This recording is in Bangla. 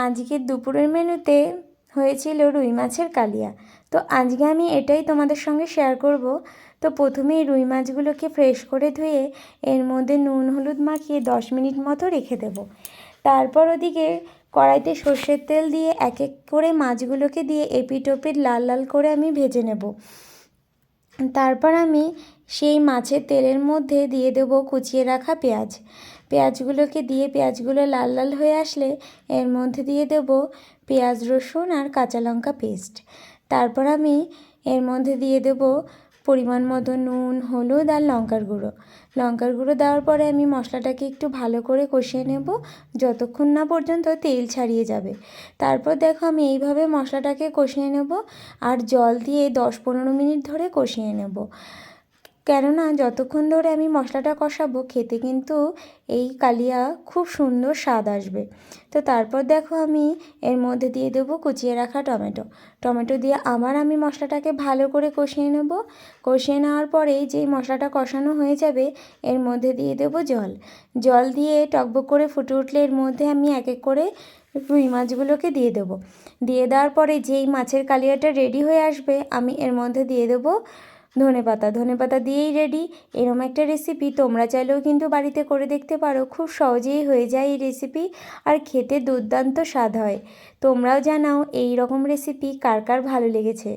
আজকের দুপুরের মেনুতে হয়েছিল রুই মাছের কালিয়া। তো আজকে আমি এটাই তোমাদের সঙ্গে শেয়ার করব। তো প্রথমেই রুই মাছগুলোকে ফ্রেশ করে ধুয়ে এর মধ্যে নুন হলুদ মাখিয়ে 10 মিনিট মতো রেখে দেব। তারপর ওদিকে কড়াইতে সর্ষের তেল দিয়ে এক এক করে মাছগুলোকে দিয়ে এপিট ওপিট লাল লাল করে আমি ভেজে নেব। তারপর আমি সেই মাছের তেলের মধ্যে দিয়ে দেব কুচিয়ে রাখা পেঁয়াজ। পেঁয়াজগুলোকে দিয়ে পেঁয়াজগুলো লাল লাল হয়ে আসলে এর মধ্যে দিয়ে দেব পেঁয়াজ রসুন আর কাঁচা লঙ্কা পেস্ট। তারপর আমি এর মধ্যে দিয়ে দেব পরিমাণ মতো নুন হলুদ আর লঙ্কার গুঁড়ো দেওয়ার পরে আমি মশলাটাকে একটু ভালো করে কষিয়ে নেব যতক্ষণ না পর্যন্ত তেল ছাড়িয়ে যাবে। তারপর দেখো আমি এইভাবে মশলাটাকে কষিয়ে নেব আর জল দিয়ে 10-15 মিনিট ধরে কষিয়ে নেব, কেননা যতক্ষণ ধরে আমি মশলাটা কষাবো খেতে কিন্তু এই কালিয়া খুব সুন্দর স্বাদ আসবে। তো তারপর দেখো আমি এর মধ্যে দিয়ে দেবো কুচিয়ে রাখা টমেটো দিয়ে আবার আমি মশলাটাকে ভালো করে কষিয়ে নেব। কষিয়ে নেওয়ার পরে যেই মশলাটা কষানো হয়ে যাবে এর মধ্যে দিয়ে দেবো জল দিয়ে টকবক করে ফুটে উঠলে এর মধ্যে আমি এক এক করে রুই মাছগুলোকে দিয়ে দেবো। দিয়ে দেওয়ার পরে যেই মাছের কালিয়াটা রেডি হয়ে আসবে আমি এর মধ্যে দিয়ে দেবো ধনেপাতা দিয়েই রেডি এরম একটা রেসিপি। তোমরা চাইলেও কিন্তু বাড়িতে করে দেখতে পারো, খুব সহজেই হয়ে যায় এই রেসিপি আর খেতে দুর্দান্ত স্বাদ হয়। তোমরাও জানাও এই রকম রেসিপি কার কার ভালো লেগেছে।